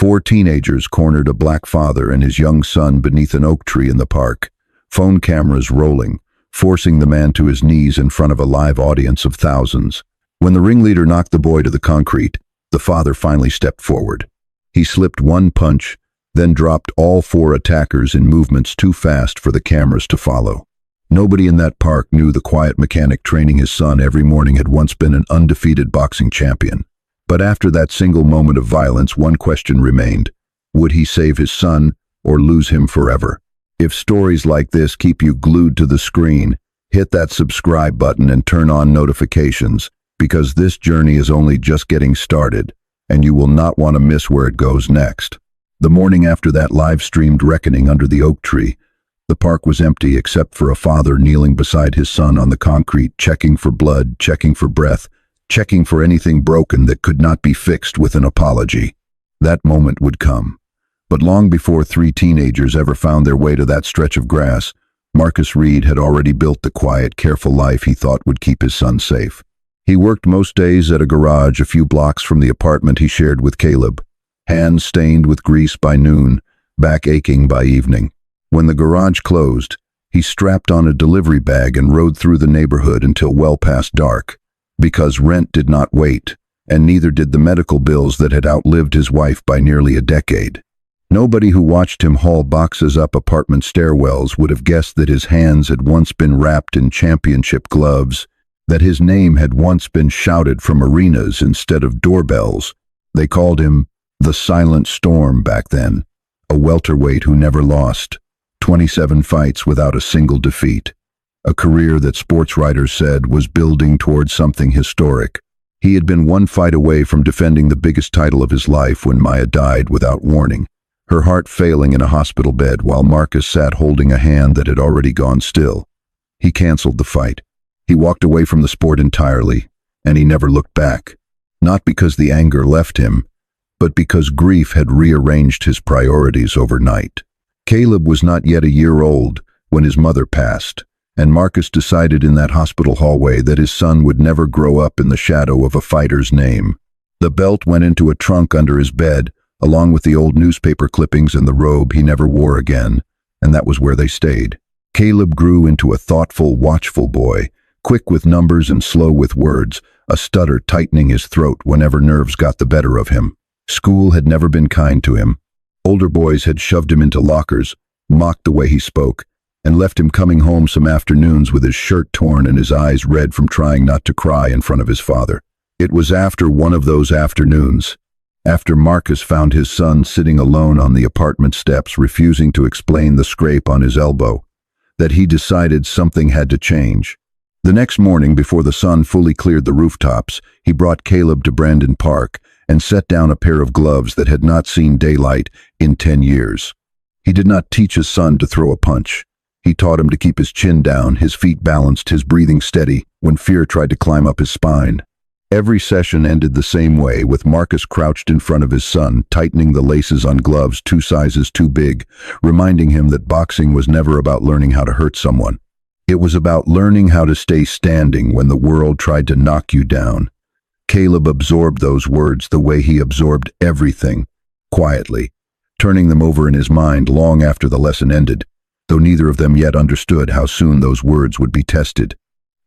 Four teenagers cornered a black father and his young son beneath an oak tree in the park, phone cameras rolling, forcing the man to his knees in front of a live audience of thousands. When the ringleader knocked the boy to the concrete, the father finally stepped forward. He slipped one punch, then dropped all four attackers in movements too fast for the cameras to follow. Nobody in that park knew the quiet mechanic training his son every morning had once been an undefeated boxing champion. But after that single moment of violence, one question remained. Would he save his son or lose him forever? If stories like this keep you glued to the screen, hit that subscribe button and turn on notifications, because this journey is only just getting started, and you will not want to miss where it goes next. The morning after that live-streamed reckoning under the oak tree, the park was empty except for a father kneeling beside his son on the concrete, checking for blood, checking for breath, checking for anything broken that could not be fixed with an apology. That moment would come. But long before three teenagers ever found their way to that stretch of grass, Marcus Reed had already built the quiet, careful life he thought would keep his son safe. He worked most days at a garage a few blocks from the apartment he shared with Caleb, hands stained with grease by noon, back aching by evening. When the garage closed, he strapped on a delivery bag and rode through the neighborhood until well past dark, because rent did not wait, and neither did the medical bills that had outlived his wife by nearly a decade. Nobody who watched him haul boxes up apartment stairwells would have guessed that his hands had once been wrapped in championship gloves, that his name had once been shouted from arenas instead of doorbells. They called him the Silent Storm back then, a welterweight who never lost, 27 fights without a single defeat, a career that sports writers said was building towards something historic. He had been one fight away from defending the biggest title of his life when Maya died without warning, her heart failing in a hospital bed while Marcus sat holding a hand that had already gone still. He canceled the fight. He walked away from the sport entirely, and he never looked back, not because the anger left him, but because grief had rearranged his priorities overnight. Caleb was not yet a year old when his mother passed, and Marcus decided in that hospital hallway that his son would never grow up in the shadow of a fighter's name. The belt went into a trunk under his bed, along with the old newspaper clippings and the robe he never wore again, and that was where they stayed. Caleb grew into a thoughtful, watchful boy, quick with numbers and slow with words, a stutter tightening his throat whenever nerves got the better of him. School had never been kind to him. Older boys had shoved him into lockers, mocked the way he spoke, and left him coming home some afternoons with his shirt torn and his eyes red from trying not to cry in front of his father. It was after one of those afternoons, after Marcus found his son sitting alone on the apartment steps refusing to explain the scrape on his elbow, that he decided something had to change. The next morning, before the sun fully cleared the rooftops, he brought Caleb to Brandon Park and set down a pair of gloves that had not seen daylight in 10 years. He did not teach his son to throw a punch. He taught him to keep his chin down, his feet balanced, his breathing steady when fear tried to climb up his spine. Every session ended the same way, with Marcus crouched in front of his son, tightening the laces on gloves 2 sizes too big, reminding him that boxing was never about learning how to hurt someone. It was about learning how to stay standing when the world tried to knock you down. Caleb absorbed those words the way he absorbed everything, quietly, turning them over in his mind long after the lesson ended, though neither of them yet understood how soon those words would be tested.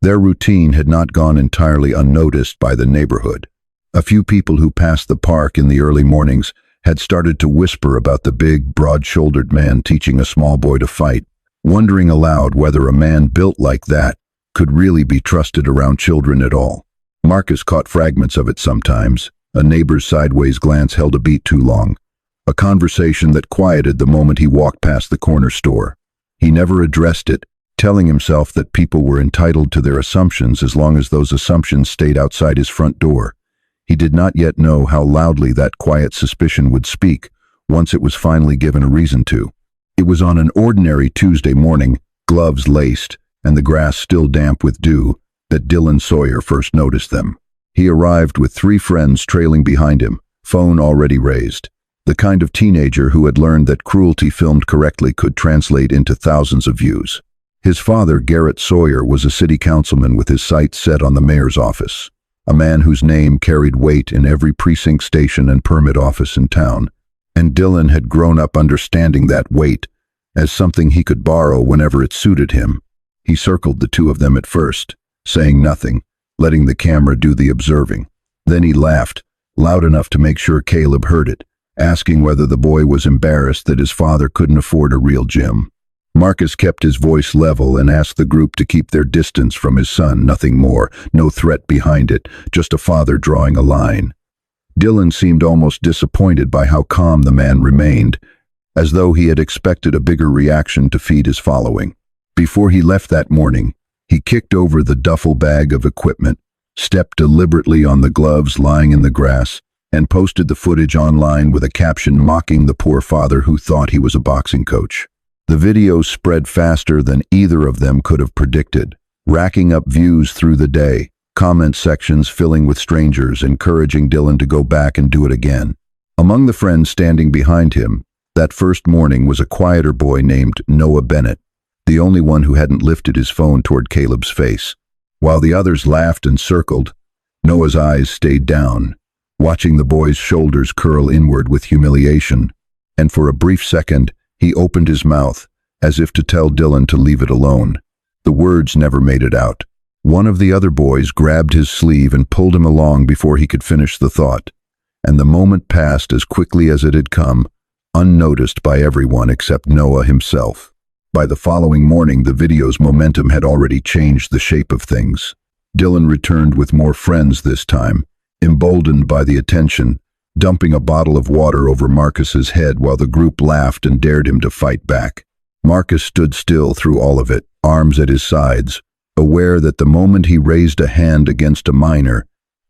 Their routine had not gone entirely unnoticed by the neighborhood. A few people who passed the park in the early mornings had started to whisper about the big, broad-shouldered man teaching a small boy to fight, wondering aloud whether a man built like that could really be trusted around children at all. Marcus caught fragments of it sometimes. A neighbor's sideways glance held a beat too long. A conversation that quieted the moment he walked past the corner store. He never addressed it, telling himself that people were entitled to their assumptions as long as those assumptions stayed outside his front door. He did not yet know how loudly that quiet suspicion would speak once it was finally given a reason to. It was on an ordinary Tuesday morning, gloves laced, and the grass still damp with dew, that Dylan Sawyer first noticed them. He arrived with 3 friends trailing behind him, phone already raised. The kind of teenager who had learned that cruelty filmed correctly could translate into thousands of views. His father, Garrett Sawyer, was a city councilman with his sights set on the mayor's office, a man whose name carried weight in every precinct station and permit office in town. and Dylan had grown up understanding that weight as something he could borrow whenever it suited him. He circled the two of them at first, saying nothing, letting the camera do the observing. Then he laughed, loud enough to make sure Caleb heard it, asking whether the boy was embarrassed that his father couldn't afford a real gym. Marcus kept his voice level and asked the group to keep their distance from his son, nothing more, no threat behind it, just a father drawing a line. Dylan seemed almost disappointed by how calm the man remained, as though he had expected a bigger reaction to feed his following. Before he left that morning, he kicked over the duffel bag of equipment, stepped deliberately on the gloves lying in the grass, and posted the footage online with a caption mocking the poor father who thought he was a boxing coach. The video spread faster than either of them could have predicted, racking up views through the day, comment sections filling with strangers encouraging Dylan to go back and do it again. Among the friends standing behind him, that first morning was a quieter boy named Noah Bennett, the only one who hadn't lifted his phone toward Caleb's face. While the others laughed and circled, Noah's eyes stayed down, watching the boy's shoulders curl inward with humiliation, and for a brief second, he opened his mouth, as if to tell Dylan to leave it alone. The words never made it out. One of the other boys grabbed his sleeve and pulled him along before he could finish the thought, and the moment passed as quickly as it had come, unnoticed by everyone except Noah himself. By the following morning, the video's momentum had already changed the shape of things. Dylan returned with more friends this time, emboldened by the attention, dumping a bottle of water over Marcus's head while the group laughed and dared him to fight back. Marcus stood still through all of it, arms at his sides, aware that the moment he raised a hand against a minor,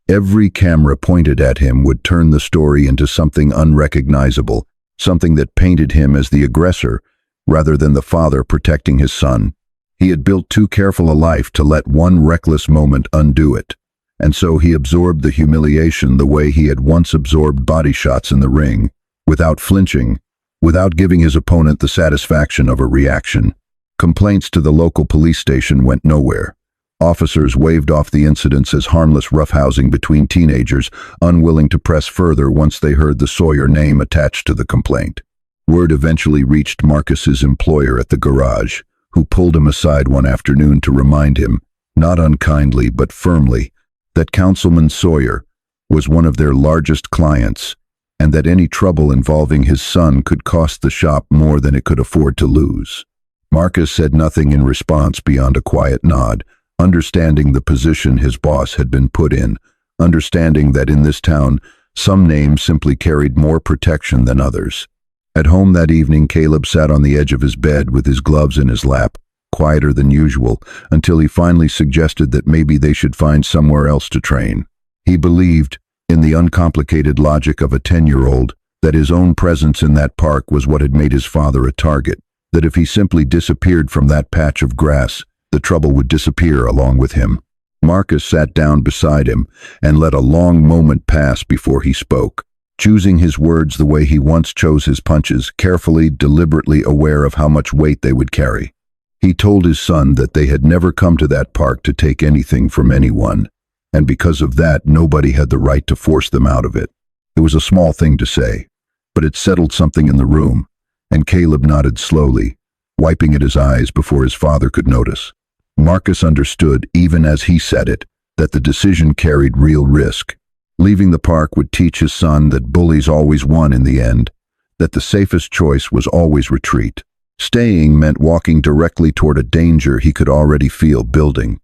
every camera pointed at him would turn the story into something unrecognizable, something that painted him as the aggressor rather than the father protecting his son. He had built too careful a life to let one reckless moment undo it. And so he absorbed the humiliation the way he had once absorbed body shots in the ring, without flinching, without giving his opponent the satisfaction of a reaction. Complaints to the local police station went nowhere. Officers waved off the incidents as harmless roughhousing between teenagers, unwilling to press further once they heard the Sawyer name attached to the complaint. Word eventually reached Marcus's employer at the garage, who pulled him aside one afternoon to remind him, not unkindly but firmly, that Councilman Sawyer was one of their largest clients, and that any trouble involving his son could cost the shop more than it could afford to lose. Marcus said nothing in response beyond a quiet nod, understanding the position his boss had been put in, understanding that in this town, some names simply carried more protection than others. At home that evening, Caleb sat on the edge of his bed with his gloves in his lap, quieter than usual, until he finally suggested that maybe they should find somewhere else to train. He believed, in the uncomplicated logic of a 10-year-old, that his own presence in that park was what had made his father a target, that if he simply disappeared from that patch of grass, the trouble would disappear along with him. Marcus sat down beside him and let a long moment pass before he spoke, choosing his words the way he once chose his punches, carefully, deliberately aware of how much weight they would carry. He told his son that they had never come to that park to take anything from anyone, and because of that, nobody had the right to force them out of it. It was a small thing to say, but it settled something in the room, and Caleb nodded slowly, wiping at his eyes before his father could notice. Marcus understood, even as he said it, that the decision carried real risk. Leaving the park would teach his son that bullies always won in the end, that the safest choice was always retreat. Staying meant walking directly toward a danger he could already feel building,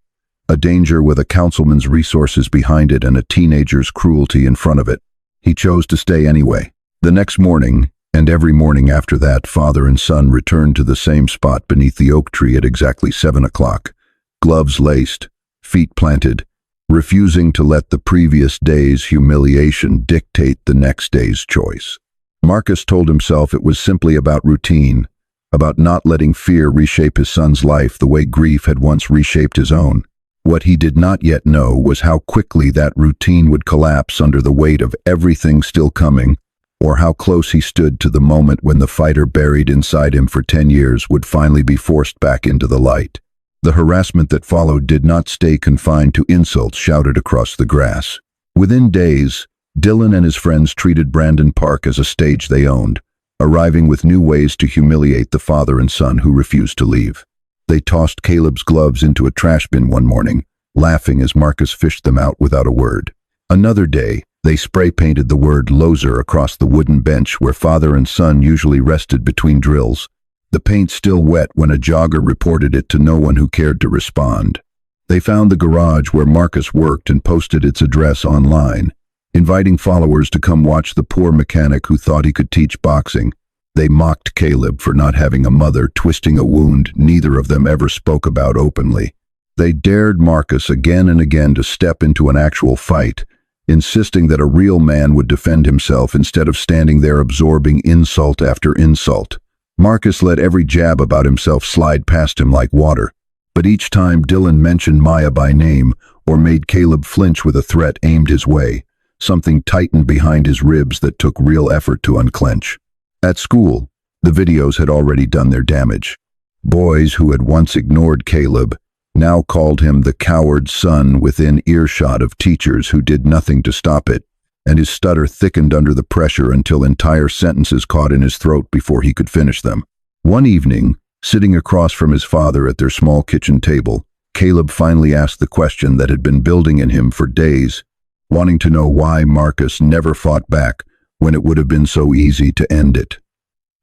a danger with a councilman's resources behind it and a teenager's cruelty in front of it. He chose to stay anyway. The next morning, and every morning after that, father and son returned to the same spot beneath the oak tree at exactly 7 o'clock, gloves laced, feet planted, refusing to let the previous day's humiliation dictate the next day's choice. Marcus told himself it was simply about routine, about not letting fear reshape his son's life the way grief had once reshaped his own. What he did not yet know was how quickly that routine would collapse under the weight of everything still coming, or how close he stood to the moment when the fighter buried inside him for 10 years would finally be forced back into the light. The harassment that followed did not stay confined to insults shouted across the grass. Within days, Dylan and his friends treated Brandon Park as a stage they owned, arriving with new ways to humiliate the father and son who refused to leave. They tossed Caleb's gloves into a trash bin one morning, laughing as Marcus fished them out without a word. Another day, they spray-painted the word loser across the wooden bench where father and son usually rested between drills. The paint still wet when a jogger reported it to no one who cared to respond. They found the garage where Marcus worked and posted its address online, inviting followers to come watch the poor mechanic who thought he could teach boxing. They mocked Caleb for not having a mother, twisting a wound neither of them ever spoke about openly. They dared Marcus again and again to step into an actual fight, insisting that a real man would defend himself instead of standing there absorbing insult after insult. Marcus let every jab about himself slide past him like water, but each time Dylan mentioned Maya by name or made Caleb flinch with a threat aimed his way, something tightened behind his ribs that took real effort to unclench. At school, the videos had already done their damage. Boys who had once ignored Caleb now called him the coward son within earshot of teachers who did nothing to stop it, and his stutter thickened under the pressure until entire sentences caught in his throat before he could finish them. One evening, sitting across from his father at their small kitchen table, Caleb finally asked the question that had been building in him for days, wanting to know why Marcus never fought back when it would have been so easy to end it.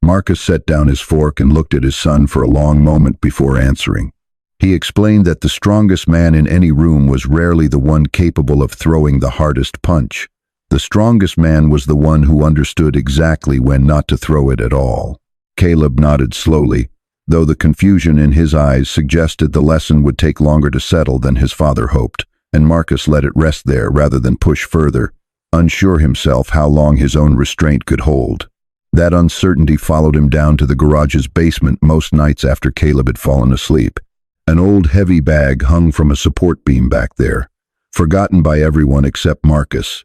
Marcus set down his fork and looked at his son for a long moment before answering. He explained that the strongest man in any room was rarely the one capable of throwing the hardest punch. The strongest man was the one who understood exactly when not to throw it at all. Caleb nodded slowly, though the confusion in his eyes suggested the lesson would take longer to settle than his father hoped, and Marcus let it rest there rather than push further, unsure himself how long his own restraint could hold. That uncertainty followed him down to the garage's basement most nights after Caleb had fallen asleep. An old heavy bag hung from a support beam back there, forgotten by everyone except Marcus,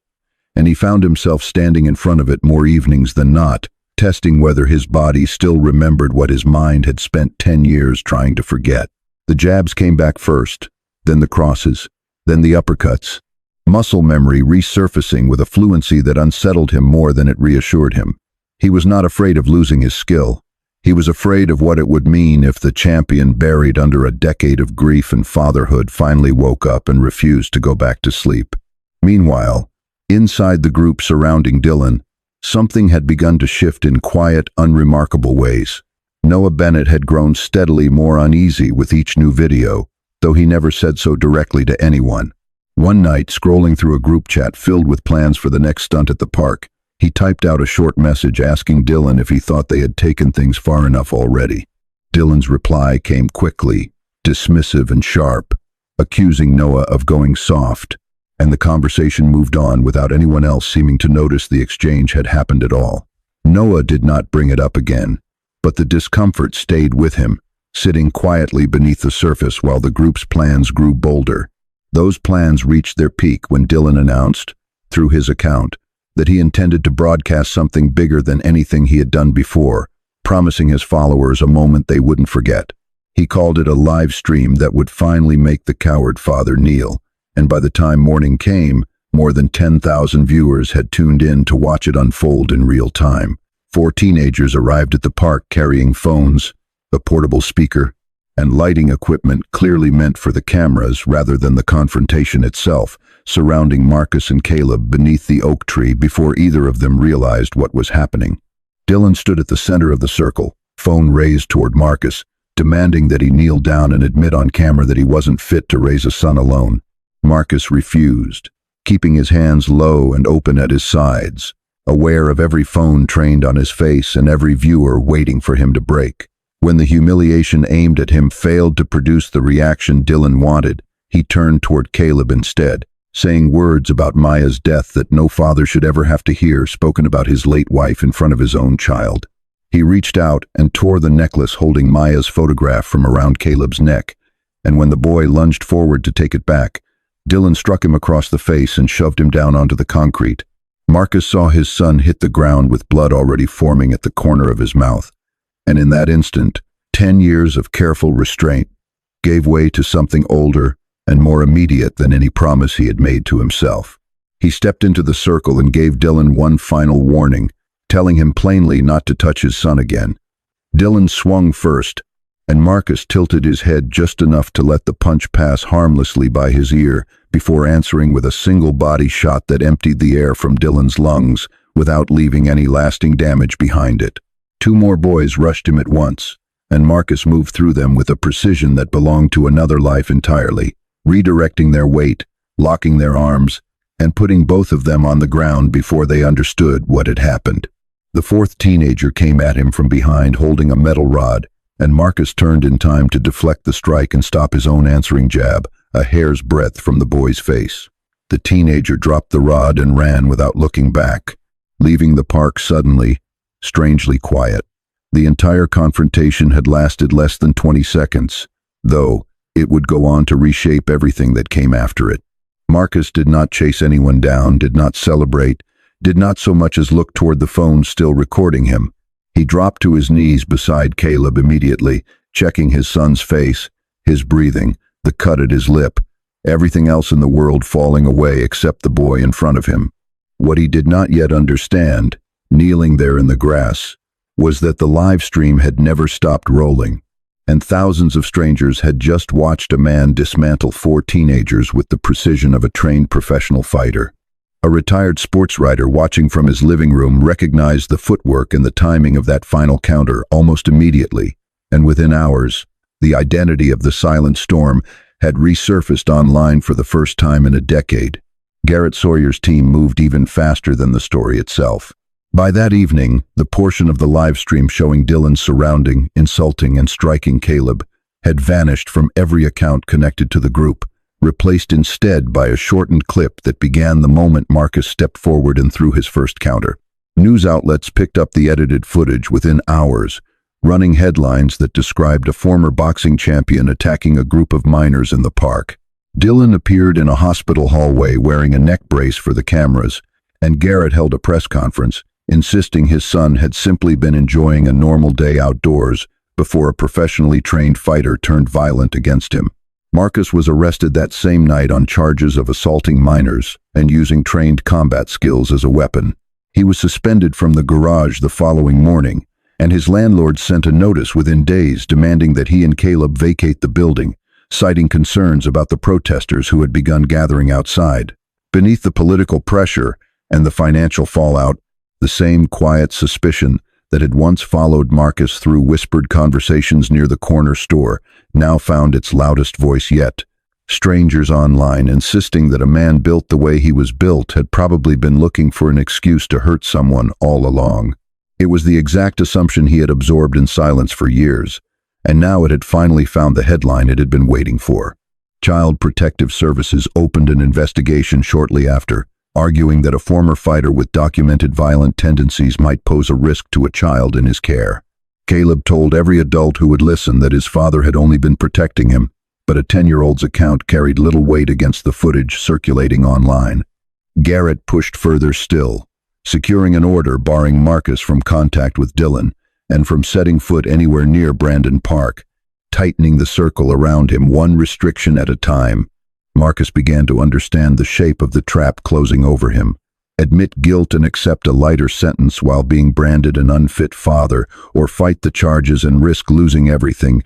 and he found himself standing in front of it more evenings than not, testing whether his body still remembered what his mind had spent 10 years trying to forget. The jabs came back first, then the crosses, then the uppercuts, muscle memory resurfacing with a fluency that unsettled him more than it reassured him. He was not afraid of losing his skill. He was afraid of what it would mean if the champion buried under a decade of grief and fatherhood finally woke up and refused to go back to sleep. Meanwhile, inside the group surrounding Dylan, something had begun to shift in quiet, unremarkable ways. Noah Bennett had grown steadily more uneasy with each new video, though he never said so directly to anyone. One night, scrolling through a group chat filled with plans for the next stunt at the park, he typed out a short message asking Dylan if he thought they had taken things far enough already. Dylan's reply came quickly, dismissive and sharp, accusing Noah of going soft, and the conversation moved on without anyone else seeming to notice the exchange had happened at all. Noah did not bring it up again, but the discomfort stayed with him, sitting quietly beneath the surface while the group's plans grew bolder. Those plans reached their peak when Dylan announced, through his account, that he intended to broadcast something bigger than anything he had done before, promising his followers a moment they wouldn't forget. He called it a live stream that would finally make the coward father kneel, and by the time morning came, more than 10,000 viewers had tuned in to watch it unfold in real time. 4 teenagers arrived at the park carrying phones, a portable speaker, and lighting equipment clearly meant for the cameras rather than the confrontation itself, surrounding Marcus and Caleb beneath the oak tree before either of them realized what was happening. Dylan stood at the center of the circle, phone raised toward Marcus, demanding that he kneel down and admit on camera that he wasn't fit to raise a son alone. Marcus refused, keeping his hands low and open at his sides, aware of every phone trained on his face and every viewer waiting for him to break. When the humiliation aimed at him failed to produce the reaction Dylan wanted, he turned toward Caleb instead, saying words about Maya's death that no father should ever have to hear spoken about his late wife in front of his own child. He reached out and tore the necklace holding Maya's photograph from around Caleb's neck, and when the boy lunged forward to take it back, Dylan struck him across the face and shoved him down onto the concrete. Marcus saw his son hit the ground with blood already forming at the corner of his mouth, and in that instant, 10 years of careful restraint gave way to something older and more immediate than any promise he had made to himself. He stepped into the circle and gave Dylan one final warning, telling him plainly not to touch his son again. Dylan swung first, and Marcus tilted his head just enough to let the punch pass harmlessly by his ear before answering with a single body shot that emptied the air from Dylan's lungs without leaving any lasting damage behind it. Two more boys rushed him at once, and Marcus moved through them with a precision that belonged to another life entirely, redirecting their weight, locking their arms, and putting both of them on the ground before they understood what had happened. The fourth teenager came at him from behind holding a metal rod, and Marcus turned in time to deflect the strike and stop his own answering jab, a hair's breadth from the boy's face. The teenager dropped the rod and ran without looking back, leaving the park suddenly, strangely quiet. The entire confrontation had lasted less than 20 seconds, though it would go on to reshape everything that came after it. Marcus did not chase anyone down, did not celebrate, did not so much as look toward the phone still recording him. He dropped to his knees beside Caleb immediately, checking his son's face, his breathing, the cut at his lip, everything else in the world falling away except the boy in front of him. What he did not yet understand, kneeling there in the grass, was that the live stream had never stopped rolling, and thousands of strangers had just watched a man dismantle four teenagers with the precision of a trained professional fighter. A retired sports writer watching from his living room recognized the footwork and the timing of that final counter almost immediately, and within hours, the identity of the silent storm had resurfaced online for the first time in a decade. Garrett Sawyer's team moved even faster than the story itself. By that evening, the portion of the live stream showing Dylan surrounding, insulting, and striking Caleb had vanished from every account connected to the group, replaced instead by a shortened clip that began the moment Marcus stepped forward and threw his first counter. News outlets picked up the edited footage within hours, running headlines that described a former boxing champion attacking a group of minors in the park. Dylan appeared in a hospital hallway wearing a neck brace for the cameras, and Garrett held a press conference, insisting his son had simply been enjoying a normal day outdoors before a professionally trained fighter turned violent against him. Marcus was arrested that same night on charges of assaulting minors and using trained combat skills as a weapon. He was suspended from the garage the following morning, and his landlord sent a notice within days demanding that he and Caleb vacate the building, citing concerns about the protesters who had begun gathering outside. Beneath the political pressure and the financial fallout, the same quiet suspicion that had once followed Marcus through whispered conversations near the corner store now found its loudest voice yet. Strangers online insisting that a man built the way he was built had probably been looking for an excuse to hurt someone all along. It was the exact assumption he had absorbed in silence for years, and now it had finally found the headline it had been waiting for. Child Protective Services opened an investigation shortly after, arguing that a former fighter with documented violent tendencies might pose a risk to a child in his care. Caleb told every adult who would listen that his father had only been protecting him, but a 10-year-old's account carried little weight against the footage circulating online. Garrett pushed further still, securing an order barring Marcus from contact with Dylan and from setting foot anywhere near Brandon Park, tightening the circle around him one restriction at a time. Marcus began to understand the shape of the trap closing over him. Admit guilt and accept a lighter sentence while being branded an unfit father, or fight the charges and risk losing everything,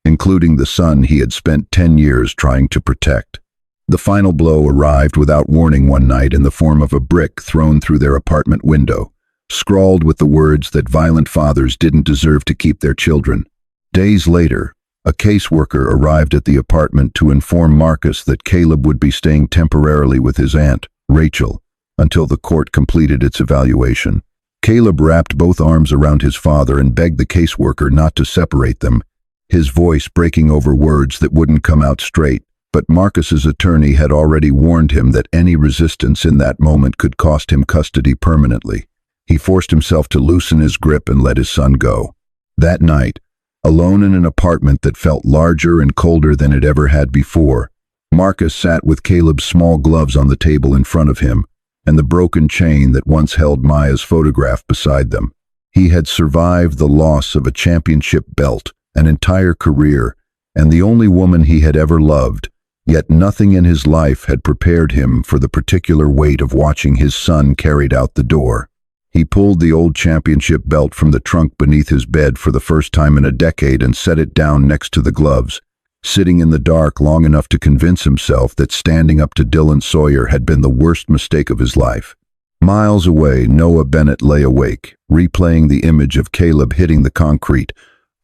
including the son he had spent 10 years trying to protect. The final blow arrived without warning one night in the form of a brick thrown through their apartment window, scrawled with the words that violent fathers didn't deserve to keep their children. Days later, a caseworker arrived at the apartment to inform Marcus that Caleb would be staying temporarily with his aunt, Rachel, until the court completed its evaluation. Caleb wrapped both arms around his father and begged the caseworker not to separate them, his voice breaking over words that wouldn't come out straight. But Marcus's attorney had already warned him that any resistance in that moment could cost him custody permanently. He forced himself to loosen his grip and let his son go. That night, alone in an apartment that felt larger and colder than it ever had before, Marcus sat with Caleb's small gloves on the table in front of him and the broken chain that once held Maya's photograph beside them. He had survived the loss of a championship belt, an entire career, and the only woman he had ever loved, Yet nothing in his life had prepared him for the particular weight of watching his son carried out the door. He pulled the old championship belt from the trunk beneath his bed for the first time in a decade and set it down next to the gloves, sitting in the dark long enough to convince himself that standing up to Dylan Sawyer had been the worst mistake of his life. Miles away, Noah Bennett lay awake, replaying the image of Caleb hitting the concrete,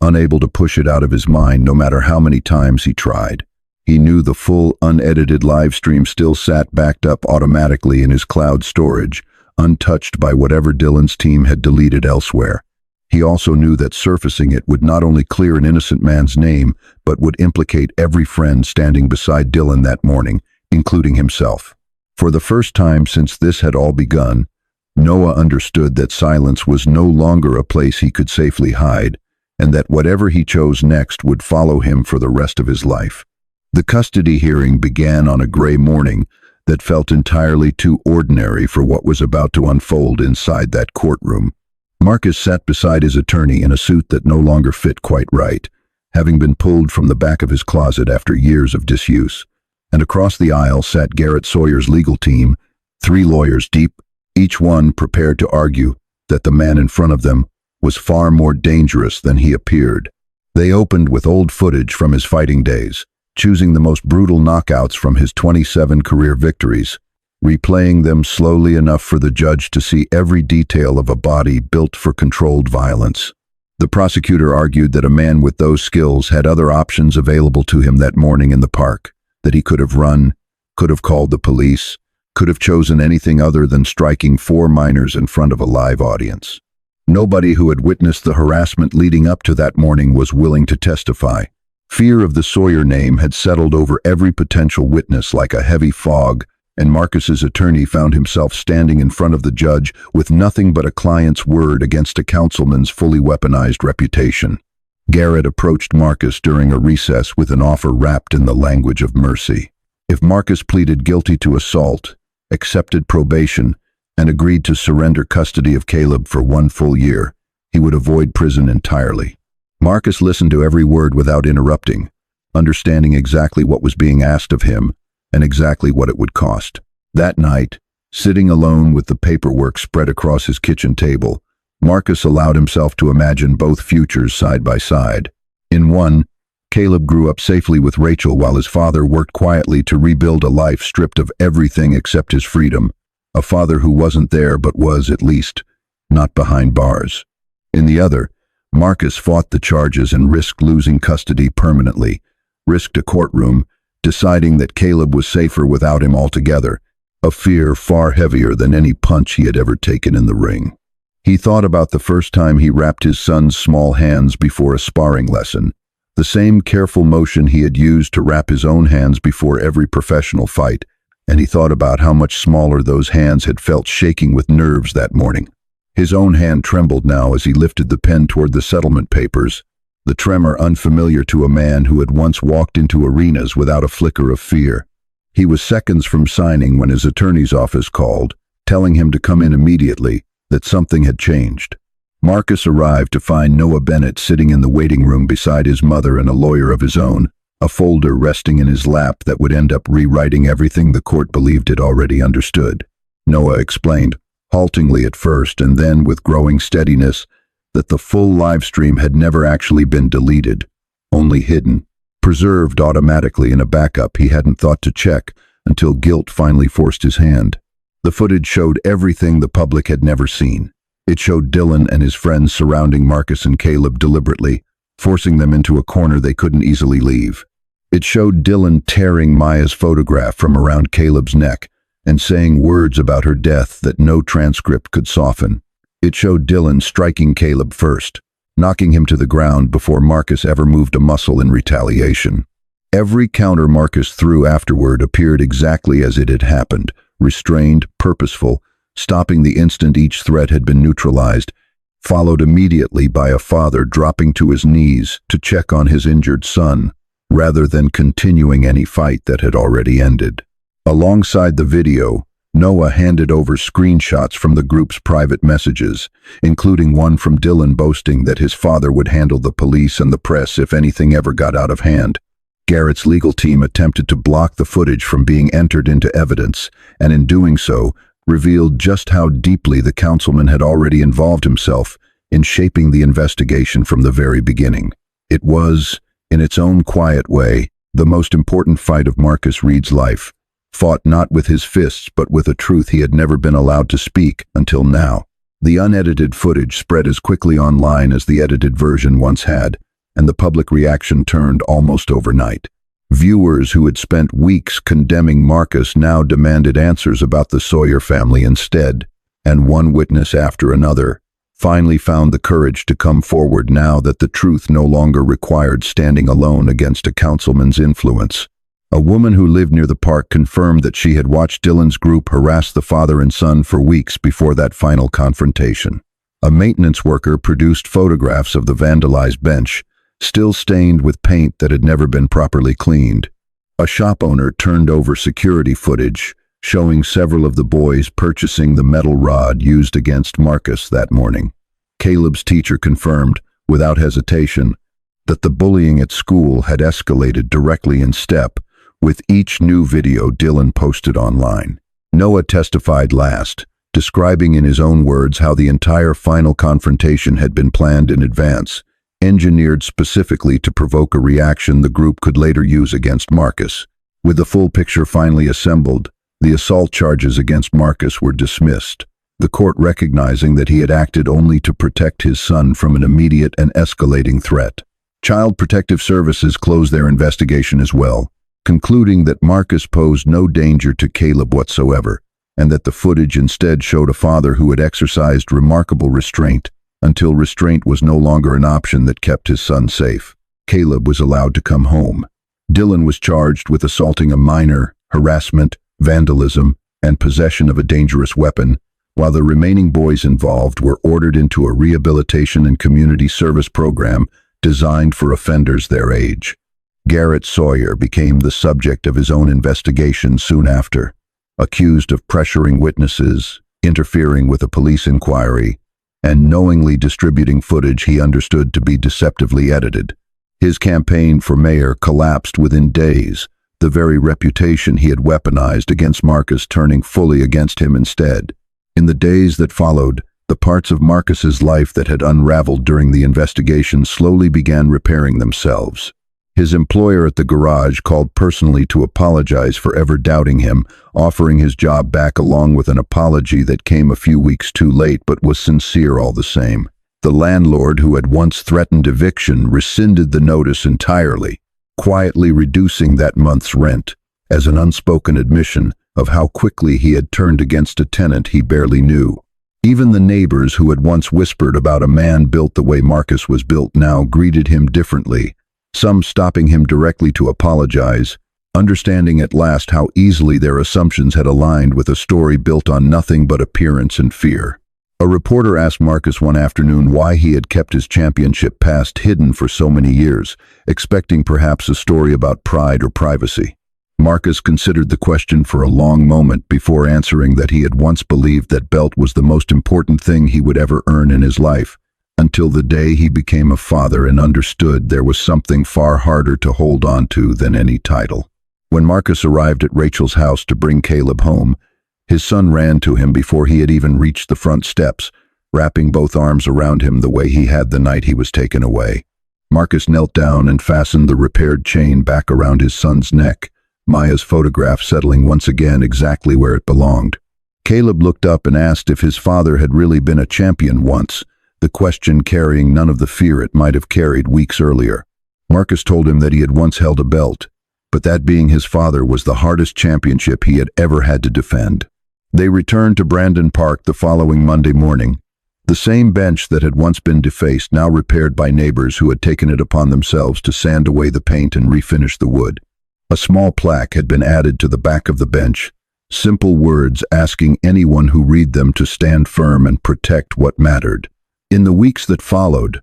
unable to push it out of his mind no matter how many times he tried. He knew the full, unedited live stream still sat backed up automatically in his cloud storage, untouched by whatever Dylan's team had deleted elsewhere. He also knew that surfacing it would not only clear an innocent man's name, but would implicate every friend standing beside Dylan that morning, including himself. For the first time since this had all begun, Noah understood that silence was no longer a place he could safely hide, and that whatever he chose next would follow him for the rest of his life. The custody hearing began on a gray morning that felt entirely too ordinary for what was about to unfold inside that courtroom. Marcus sat beside his attorney in a suit that no longer fit quite right, having been pulled from the back of his closet after years of disuse. And across the aisle sat Garrett Sawyer's legal team, 3 lawyers deep, each one prepared to argue that the man in front of them was far more dangerous than he appeared. They opened with old footage from his fighting days, choosing the most brutal knockouts from his 27 career victories, replaying them slowly enough for the judge to see every detail of a body built for controlled violence. The prosecutor argued that a man with those skills had other options available to him that morning in the park, that he could have run, could have called the police, could have chosen anything other than striking 4 minors in front of a live audience. Nobody who had witnessed the harassment leading up to that morning was willing to testify. Fear of the Sawyer name had settled over every potential witness like a heavy fog, and Marcus's attorney found himself standing in front of the judge with nothing but a client's word against a councilman's fully weaponized reputation. Garrett approached Marcus during a recess with an offer wrapped in the language of mercy. If Marcus pleaded guilty to assault, accepted probation, and agreed to surrender custody of Caleb for 1 full year, he would avoid prison entirely. Marcus listened to every word without interrupting, understanding exactly what was being asked of him and exactly what it would cost. That night, sitting alone with the paperwork spread across his kitchen table, Marcus allowed himself to imagine both futures side by side. In one, Caleb grew up safely with Rachel while his father worked quietly to rebuild a life stripped of everything except his freedom, a father who wasn't there but was, at least, not behind bars. In the other, Marcus fought the charges and risked losing custody permanently, risked a courtroom, deciding that Caleb was safer without him altogether, a fear far heavier than any punch he had ever taken in the ring. He thought about the first time he wrapped his son's small hands before a sparring lesson, the same careful motion he had used to wrap his own hands before every professional fight, and he thought about how much smaller those hands had felt shaking with nerves that morning. His own hand trembled now as he lifted the pen toward the settlement papers, the tremor unfamiliar to a man who had once walked into arenas without a flicker of fear. He was seconds from signing when his attorney's office called, telling him to come in immediately, that something had changed. Marcus arrived to find Noah Bennett sitting in the waiting room beside his mother and a lawyer of his own, a folder resting in his lap that would end up rewriting everything the court believed it already understood. Noah explained, haltingly at first and then with growing steadiness, that the full live stream had never actually been deleted, only hidden, preserved automatically in a backup he hadn't thought to check until guilt finally forced his hand. The footage showed everything the public had never seen. It showed Dylan and his friends surrounding Marcus and Caleb deliberately, forcing them into a corner they couldn't easily leave. It showed Dylan tearing Maya's photograph from around Caleb's neck and saying words about her death that no transcript could soften. It showed Dylan striking Caleb first, knocking him to the ground before Marcus ever moved a muscle in retaliation. Every counter Marcus threw afterward appeared exactly as it had happened, restrained, purposeful, stopping the instant each threat had been neutralized, followed immediately by a father dropping to his knees to check on his injured son, rather than continuing any fight that had already ended. Alongside the video, Noah handed over screenshots from the group's private messages, including one from Dylan boasting that his father would handle the police and the press if anything ever got out of hand. Garrett's legal team attempted to block the footage from being entered into evidence, and in doing so, revealed just how deeply the councilman had already involved himself in shaping the investigation from the very beginning. It was, in its own quiet way, the most important fight of Marcus Reed's life, fought not with his fists but with a truth he had never been allowed to speak until now. The unedited footage spread as quickly online as the edited version once had, and the public reaction turned almost overnight. Viewers who had spent weeks condemning Marcus now demanded answers about the Sawyer family instead, and one witness after another finally found the courage to come forward now that the truth no longer required standing alone against a councilman's influence. A woman who lived near the park confirmed that she had watched Dylan's group harass the father and son for weeks before that final confrontation. A maintenance worker produced photographs of the vandalized bench, still stained with paint that had never been properly cleaned. A shop owner turned over security footage, showing several of the boys purchasing the metal rod used against Marcus that morning. Caleb's teacher confirmed, without hesitation, that the bullying at school had escalated directly in step with each new video Dylan posted online. Noah testified last, describing in his own words how the entire final confrontation had been planned in advance, engineered specifically to provoke a reaction the group could later use against Marcus. With the full picture finally assembled, the assault charges against Marcus were dismissed, the court recognizing that he had acted only to protect his son from an immediate and escalating threat. Child Protective Services closed their investigation as well, concluding that Marcus posed no danger to Caleb whatsoever, and that the footage instead showed a father who had exercised remarkable restraint until restraint was no longer an option that kept his son safe. Caleb was allowed to come home. Dylan was charged with assaulting a minor, harassment, vandalism, and possession of a dangerous weapon, while the remaining boys involved were ordered into a rehabilitation and community service program designed for offenders their age. Garrett Sawyer became the subject of his own investigation soon after, accused of pressuring witnesses, interfering with a police inquiry, and knowingly distributing footage he understood to be deceptively edited. His campaign for mayor collapsed within days, the very reputation he had weaponized against Marcus turning fully against him instead. In the days that followed, the parts of Marcus's life that had unraveled during the investigation slowly began repairing themselves. His employer at the garage called personally to apologize for ever doubting him, offering his job back along with an apology that came a few weeks too late but was sincere all the same. The landlord who had once threatened eviction rescinded the notice entirely, quietly reducing that month's rent, as an unspoken admission of how quickly he had turned against a tenant he barely knew. Even the neighbors who had once whispered about a man built the way Marcus was built now greeted him differently, some stopping him directly to apologize, understanding at last how easily their assumptions had aligned with a story built on nothing but appearance and fear. A reporter asked Marcus one afternoon why he had kept his championship past hidden for so many years, expecting perhaps a story about pride or privacy. Marcus considered the question for a long moment before answering that he had once believed that belt was the most important thing he would ever earn in his life, until the day he became a father and understood there was something far harder to hold on to than any title. When Marcus arrived at Rachel's house to bring Caleb home, his son ran to him before he had even reached the front steps, wrapping both arms around him the way he had the night he was taken away. Marcus knelt down and fastened the repaired chain back around his son's neck, Maya's photograph settling once again exactly where it belonged. Caleb looked up and asked if his father had really been a champion once, the question carrying none of the fear it might have carried weeks earlier. Marcus told him that he had once held a belt, but that being his father was the hardest championship he had ever had to defend. They returned to Brandon Park the following Monday morning, the same bench that had once been defaced now repaired by neighbors who had taken it upon themselves to sand away the paint and refinish the wood. A small plaque had been added to the back of the bench, simple words asking anyone who read them to stand firm and protect what mattered. In the weeks that followed,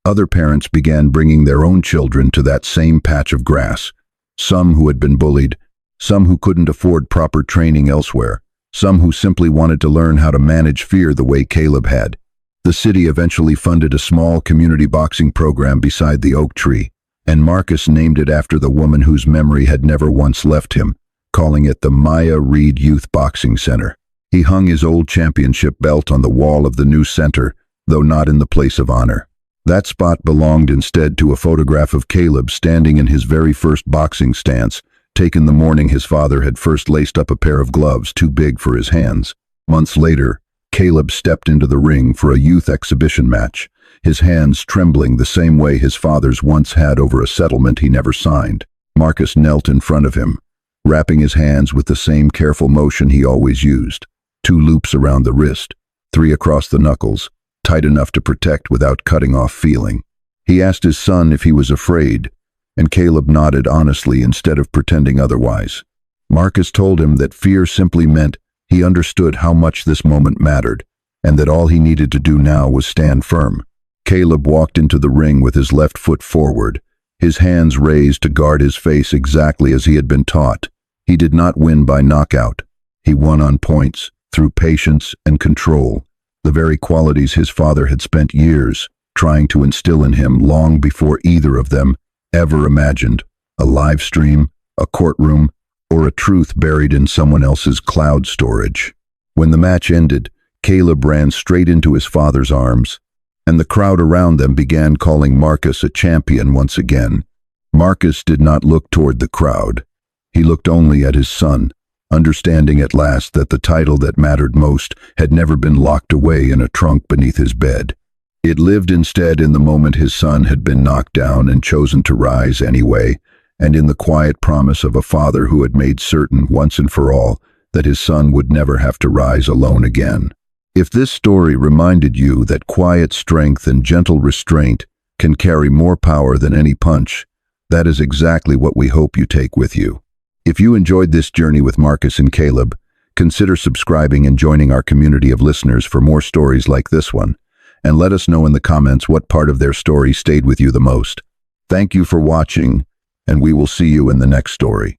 other parents began bringing their own children to that same patch of grass, some who had been bullied, some who couldn't afford proper training elsewhere, some who simply wanted to learn how to manage fear the way Caleb had. The city eventually funded a small community boxing program beside the oak tree, and Marcus named it after the woman whose memory had never once left him, calling it the Maya Reed Youth Boxing Center. He hung his old championship belt on the wall of the new center, though not in the place of honor. That spot belonged instead to a photograph of Caleb standing in his very first boxing stance, taken the morning his father had first laced up a pair of gloves too big for his hands. Months later, Caleb stepped into the ring for a youth exhibition match, his hands trembling the same way his father's once had over a settlement he never signed. Marcus knelt in front of him, wrapping his hands with the same careful motion he always used. 2 loops around the wrist, 3 across the knuckles, tight enough to protect without cutting off feeling. He asked his son if he was afraid, and Caleb nodded honestly instead of pretending otherwise. Marcus told him that fear simply meant he understood how much this moment mattered, and that all he needed to do now was stand firm. Caleb walked into the ring with his left foot forward, his hands raised to guard his face exactly as he had been taught. He did not win by knockout. He won on points, through patience and control, the very qualities his father had spent years trying to instill in him long before either of them ever imagined a live stream, a courtroom, or a truth buried in someone else's cloud storage. When the match ended, Caleb ran straight into his father's arms, and the crowd around them began calling Marcus a champion once again. Marcus did not look toward the crowd. He looked only at his son, understanding at last that the title that mattered most had never been locked away in a trunk beneath his bed. It lived instead in the moment his son had been knocked down and chosen to rise anyway, and in the quiet promise of a father who had made certain once and for all that his son would never have to rise alone again. If this story reminded you that quiet strength and gentle restraint can carry more power than any punch, that is exactly what we hope you take with you. If you enjoyed this journey with Marcus and Caleb, consider subscribing and joining our community of listeners for more stories like this one, and let us know in the comments what part of their story stayed with you the most. Thank you for watching, and we will see you in the next story.